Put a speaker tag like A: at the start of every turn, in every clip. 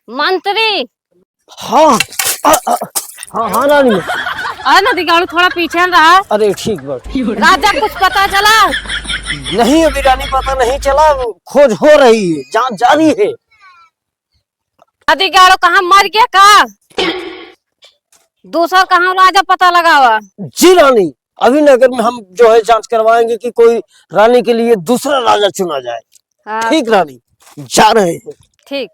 A: मंत्री।
B: हाँ हाँ हाँ रानी।
A: अरे नदी गाड़ू थोड़ा पीछे रहा।
B: अरे ठीक बात।
A: राजा कुछ पता चला?
B: नहीं अभी रानी पता नहीं चला, खोज हो रही है, जांच जारी है।
A: नदी गाड़ू कहाँ मर गया का? दूसरा कहाँ राजा पता लगा हुआ?
B: जी रानी, अभी नगर में हम जो है जांच करवाएंगे कि कोई रानी के लिए दूसरा राजा चुना जाए।
A: हाँ,
B: ठीक रानी, जा रहे हैं।
A: ठीक।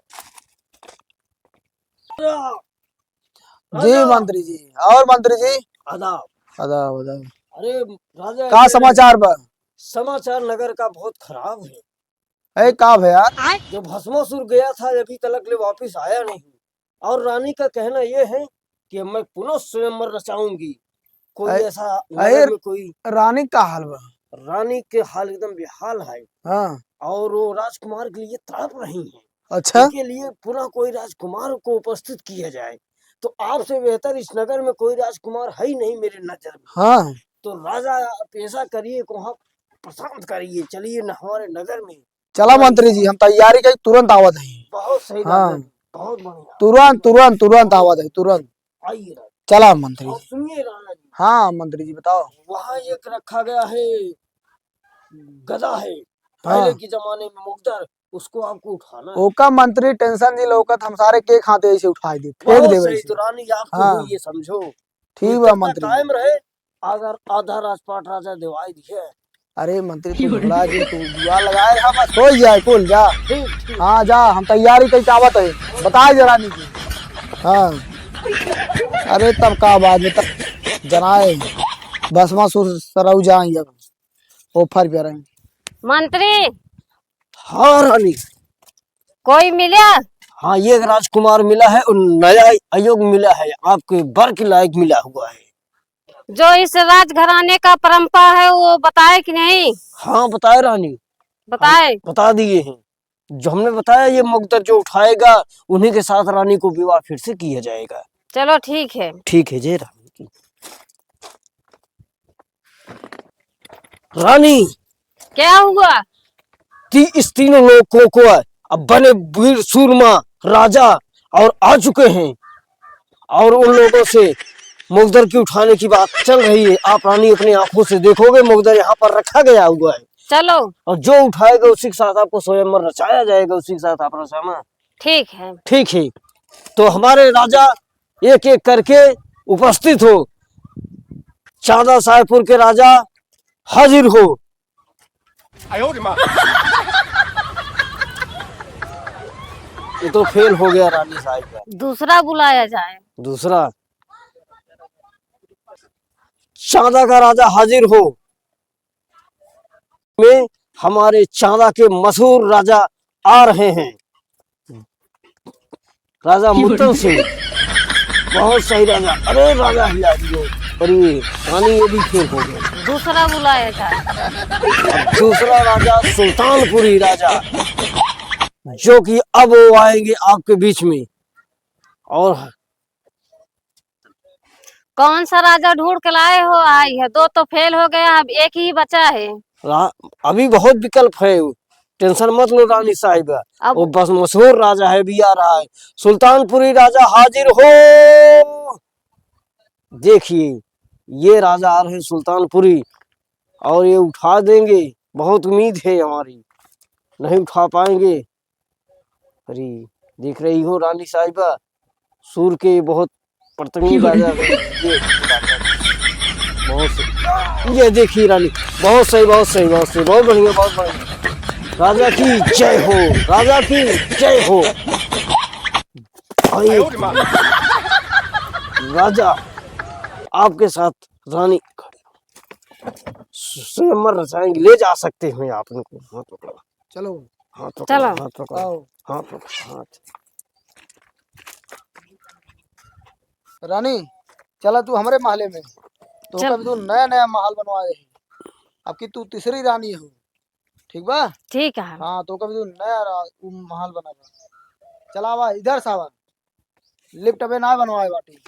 C: जी मंत्री जी। और मंत्री जी?
B: आदाब।
C: आदाब आदाब।
B: अरे राजा
C: का समाचार बा?
B: समाचार नगर का बहुत खराब है।
C: ए का भै यार?
B: जो भस्मासुर गया था अभी तक ले वापिस आया नहीं, और रानी का कहना ये है कि मैं पुनः स्वयंवर रचाऊंगी। कोई ऐसा नगर में कोई
C: रानी का हाल बा?
B: रानी के हाल एकदम बेहाल है।
C: हाँ।
B: और वो राजकुमार के लिए तड़प रही हैं।
C: अच्छा।
B: इसके लिए पुनः कोई राजकुमार को उपस्थित किया जाए। तो आपसे बेहतर इस नगर में कोई राजकुमार है ही नहीं मेरे नजर में।
C: हाँ।
B: तो राजा पैसा करिए, वहाँ पसंद करिए, चलिए न हमारे नगर में।
C: चला मंत्री जी, हम तैयारी करी, तुरंत आवत है।
B: बहुत सही
C: हाँ।
B: बहुत बढ़िया।
C: तुरंत तुरंत तुरंत आवत है, तुरंत।
B: आइए
C: चला मंत्री जी।
B: सुनिए राणा जी।
C: हाँ मंत्री जी बताओ।
B: वहाँ एक रखा गया है, गधा है,
C: हाँ।
B: पहले के जमाने में मुख्तार, उसको आपको उठाना है।
C: ओका मंत्री टेंशन जी लोकत, हम सारे के खाते ऐसे उठाई दे, फेंक
B: बहुत
C: देवे
B: सही।
C: ऐसे।
B: तो रानी आपको
C: हाँ।
B: हुई ये समझो।
C: ठीक बा मंत्री जी।
B: कायम रहे, अगर आधा राजपाट राजा दिवाई दिए।
C: अरे मंत्री तू घबरा जी, तू दुआ लगाए रहा, बस हो जाए कुल जा।
B: ठीक।
C: हाँ जा, हम तैयारी कई आवत है, बताए जरा नी की। हाँ। अरे तब का बाद में तब जनाए भस्मासुर सरऊ जाए जब ऑफर पे रहे।
A: मंत्री
B: हाँ रानी।
A: कोई मिला?
B: हाँ ये एक राजकुमार मिला है और नया आयोग मिला है, आपके बर के लायक मिला हुआ है।
A: जो इस राजघराने का परंपरा है वो बताए कि नहीं?
B: हाँ बताए रानी,
A: बताए।
B: बता दिए हैं। जो हमने बताया ये मुकद्दर जो उठाएगा उन्हीं के साथ रानी को विवाह फिर से किया जाएगा।
A: चलो ठीक है।
B: ठीक है जय रानी की। रानी
A: क्या हुआ?
B: इस तीनों लोगों को अब बने वीर सूरमा राजा और आ चुके हैं, और उन लोगों से मुकद्दर की उठाने की बात चल रही है। आप रानी अपनी आंखों से देखोगे, मुकद्दर यहाँ पर रखा गया हुआ है।
A: चलो।
B: और जो उठाएगा उसी के साथ आपको स्वयंवर रचाया जाएगा, उसी के साथ आप रचाना।
A: ठीक है।
B: ठीक है। तो हमारे राजा एक एक करके उपस्थित हो। चांदा साहेबपुर के राजा हाजिर हो। ये तो फेल हो गया रानी साहब का।
A: दूसरा बुलाया जाए।
B: दूसरा चांदा का राजा हाजिर हो। में हमारे चांदा के मशहूर राजा आ रहे हैं, राजा मुत्तम सिंह। बहुत सही राजा। अरे राजा हिला दियो। अरे रानी ये भी फेल हो गया।
A: दूसरा बुलाया जाए।
B: अब दूसरा राजा सुल्तानपुरी राजा, जो कि अब वो आएंगे आपके बीच में। और
A: कौन सा राजा ढूंढ के लाए हो? आई है, दो तो फेल हो गया, अब एक ही बचा है।
B: अभी बहुत विकल्प है, टेंशन मत लो रानी साहिबा। वो बस मशहूर राजा है, भी आ रहा है। सुल्तानपुरी राजा हाजिर हो। देखिए ये राजा आ रहे हैं सुल्तानपुरी, और ये उठा देंगे, बहुत उम्मीद है हमारी। नहीं उठा पाएंगे। अरे देख रही हो रानी साहिबा, सूर के बहुत प्रतमी राजा ये बहुत सही। ये देखिए रानी, बहुत सही बहुत सही बहुत सही, बहुत बढ़िया बहुत बढ़िया। राजा की जय हो, राजा की जय हो। राजा आपके साथ रानी स्वयंवर रचाएंगे, ले जा सकते हैं आप इनको। हाथ पकड़ो।
C: चलो
B: हाथ पकड़ो।
A: चलो।
B: हाथ पकड़ो। हाथ पकड़ो। हाथ।
C: रानी चला तू हमारे महले में, तो कभी तू नया नया महल बनवाए है। अब की तू तीसरी रानी हो, ठीक बा?
A: ठीक है।
C: हाँ तो कभी तू नया महल बना। चला बा इधर सावा, लिफ्ट अबे ना बनवाए बाटी,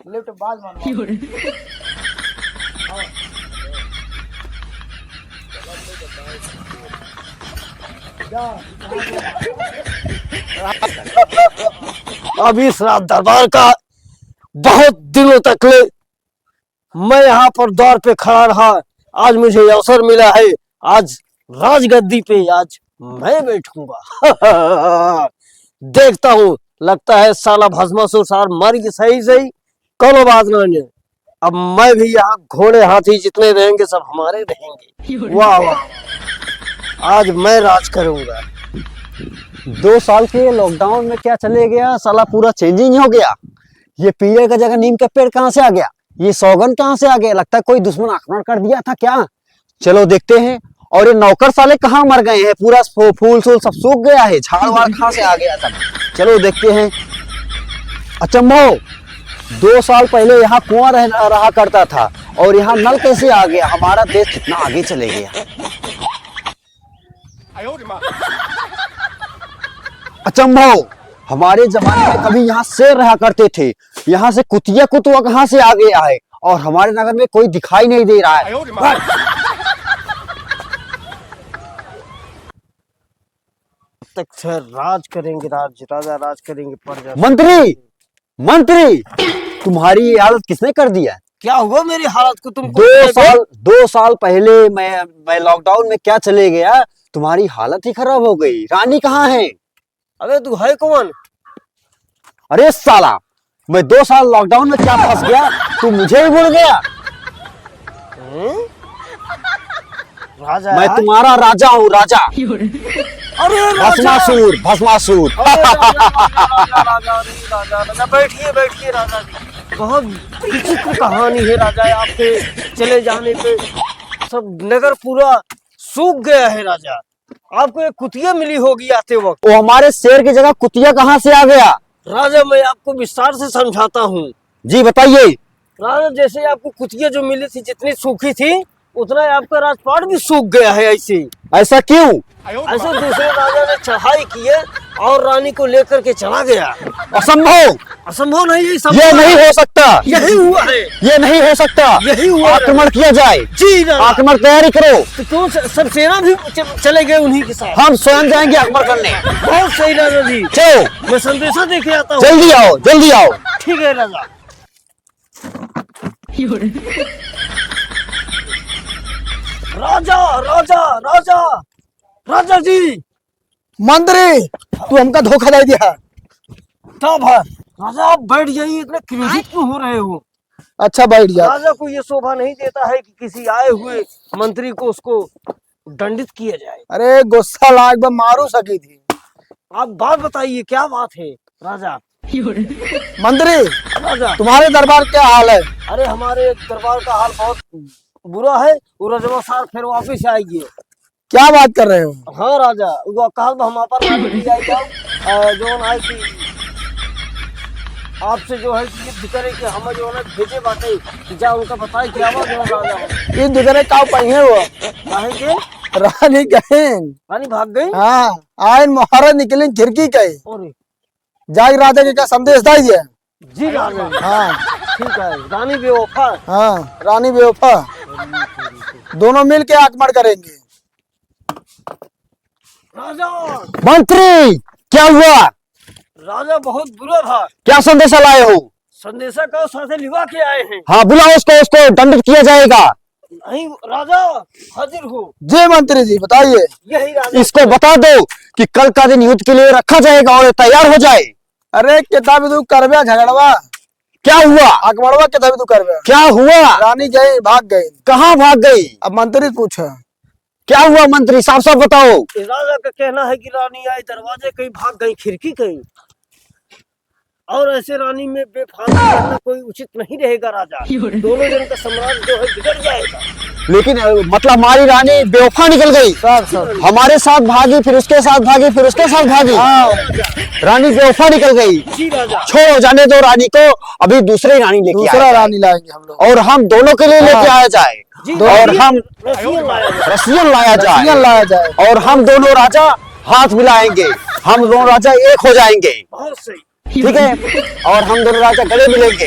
C: लिफ्ट बाद बनवाए। जा
B: अब इस रात दरबार का बहुत दिनों तक ले मैं यहाँ पर दौर पे खड़ा रहा। आज मुझे अवसर मिला है, आज राजगद्दी पे आज मैं बैठूंगा। देखता हूँ, लगता है साला भस्मासुर सार मर गया। सही सही, कोनो बात नहीं। अब मैं भी यहाँ घोड़े हाथी जितने रहेंगे सब हमारे रहेंगे। वाह वाह, आज मैं राज करूंगा।
D: 2 साल के लॉकडाउन में क्या चले गया, साला पूरा चेंजिंग हो गया। ये पीले का जगह नीम का पेड़ कहाँ से आ गया, ये सौगन कहाँ से आ गया? लगता है कोई दुश्मन आक्रमण कर दिया था क्या? चलो देखते हैं। और ये नौकर साले कहाँ मर गए हैं? पूरा फूल सूल सब सूख गया है, झाड़ वाड़ कहाँ से आ गया सब? चलो देखते हैं। अचंभो, 2 साल पहले यहाँ कुआं रहा करता था और यहाँ नल कैसे आ गया? हमारा देश कितना आगे चले गया। अचंभो, हमारे जमाने में कभी यहाँ शेर रहा करते थे, यहाँ से कुतिया कुतुआ कहाँ से आ गया है? और हमारे नगर में कोई दिखाई नहीं दे रहा है।
B: तक से राज करेंगे, राजा राज करेंगे प्रजा।
D: मंत्री, मंत्री, तुम्हारी ये हालत किसने कर दिया?
B: क्या हुआ मेरी हालत को तुम?
D: 2 साल पहले मैं लॉकडाउन में क्या चले गया, तुम्हारी हालत ही खराब हो गई। रानी कहाँ है?
B: अबे तू है कौन?
D: अरे साला, मैं 2 साल लॉकडाउन में क्या फंस गया, तू मुझे ही भूल गया?
B: राजा
D: मैं तुम्हारा राजा हूँ, राजा।
B: अरे
D: भस्मासुर, भस्मासुर।
B: राजा बैठिए बैठिए राजा जी। बहुत विचित्र कहानी है राजा, आपके चले जाने पे सब नगर पूरा सूख गया है राजा। आपको एक कुतिया मिली होगी आते वक्त।
D: वो हमारे शेर की जगह कुतिया कहाँ से आ गया?
B: राजा मैं आपको विस्तार से समझाता हूँ।
D: जी बताइए।
B: राजा जैसे आपको कुतिया जो मिली थी जितनी सूखी थी उतना आपका राजपाट भी सूख गया है। ऐसे
D: ऐसा क्यों?
B: ऐसे दूसरे राजा ने चढ़ाई की है और रानी को लेकर के चला गया।
D: असंभव,
B: असंभव नहीं है,
D: ये नहीं हो सकता।
B: यही हुआ है,
D: ये नहीं हो सकता।
B: यही हुआ।
D: आक्रमण किया जाए।
B: जी राजा।
D: आक्रमण तैयारी करो।
B: तो क्यों सब सेना भी चले गए उन्हीं के साथ?
D: हम स्वयं जाएंगे आक्रमण करने।
B: बहुत सही राजा जी,
D: चलो
B: मैं संदेशा देके आता हूँ।
D: जल्दी आओ, जल्दी आओ।
B: ठीक है राजा। राजा राजा राजा राजा जी।
C: मंत्री, तू हमका धोखा दे दिया।
B: तब है राजा, आप बैठ जाइए, इतने क्रोधित क्यों हो रहे हो?
C: अच्छा बैठ जा।
B: राजा को ये शोभा नहीं देता है कि किसी आए हुए मंत्री को उसको दंडित किया जाए।
C: अरे गुस्सा लाग में मारू सकी थी।
B: आप बात बताइए, क्या बात है राजा?
C: मंत्री,
B: राजा
C: तुम्हारे दरबार क्या हाल है?
B: अरे हमारे दरबार का हाल बहुत बुरा है। वो रजवा सार फिर वापिस आएगी।
C: क्या बात कर रहे हो?
B: हाँ राजा, वो कहा हम पर जो आई थी आपसे जो है कि ये करे कि हम जो है भेजे बाटे कि जा उनका बताए क्या हुआ जो राजा।
C: ये दुगरे काव पहिए हुआ
B: काहे के?
C: रानी गए।
B: रानी भाग गई।
C: हाँ, आयन महाराज निकले खिड़की गए।
B: अरे
C: जाग राजा के क्या संदेश दाइए?
B: जी राजा।
C: हाँ
B: ठीक है, रानी बेवफा।
C: हाँ, रानी बेवफा। दोनों मिल के आक्रमण करेंगे।
B: राजा
D: मंत्री, क्या हुआ?
B: राजा बहुत बुरा था।
D: क्या संदेशा लाए हो?
B: संदेशा का साथे लिवा के आए हैं।
D: हाँ बुलाओ उसको, उसको दंडित किया जाएगा।
B: नहीं राजा, हाजिर हो।
C: जी मंत्री जी बताइए।
B: यही राजा।
D: इसको बता दो कि कल का दिन युद्ध के लिए रखा जाएगा और तैयार हो जाए।
C: अरे किताब तू करबे झगड़वा।
D: क्या हुआ?
C: आक्रमणवा किताब तू करबे।
D: क्या हुआ?
C: रानी गई, भाग गई।
D: कहाँ भाग गई?
C: अब मंत्री पूछा
D: क्या हुआ? मंत्री साफ साफ बताओ।
B: राजा का कहना है कि रानी आई, दरवाजे कहीं भाग गई, खिड़की कहीं। और ऐसे रानी में बेफालतू करना कोई उचित नहीं रहेगा राजा। दोनों जन का सम्राट जो है बिगड़ जाएगा।
D: लेकिन मतलब हमारी रानी बेवफा निकल गई। हमारे साथ भागी, फिर उसके साथ भागी, फिर उसके साथ भागी। रानी बेवफा निकल गई।
B: जी राजा।
D: छोड़ो, जाने दो रानी को। अभी दूसरी रानी लेके
C: दूसरा
D: आए
C: रानी लाएंगे हम लोग।
D: और हम दोनों के लिए लेके आया जाए। और हम
B: रसियन लाया जाए।
D: रसियन लाया जाए।
C: लाया जाए
D: और हम दोनों राजा हाथ मिलाएंगे। हम दोनों राजा एक हो जाएंगे।
B: बहुत सही,
D: ठीक है। और हम दोनों राजा गले मिलेंगे।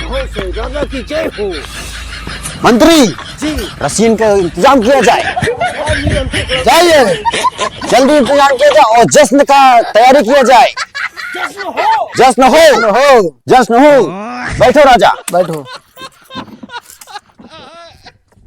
B: बहुत सही। राजा की जय हो।
D: मंत्री
B: जी
D: रसीन का इंतजाम किया जाए।
C: जाइए।
D: जल्दी इंतजाम किया जाए और जश्न का तैयारी किया जाए।
B: जश्न हो
D: जश्न हो,
C: हो
D: जश्न हो। बैठो राजा।
C: बैठो।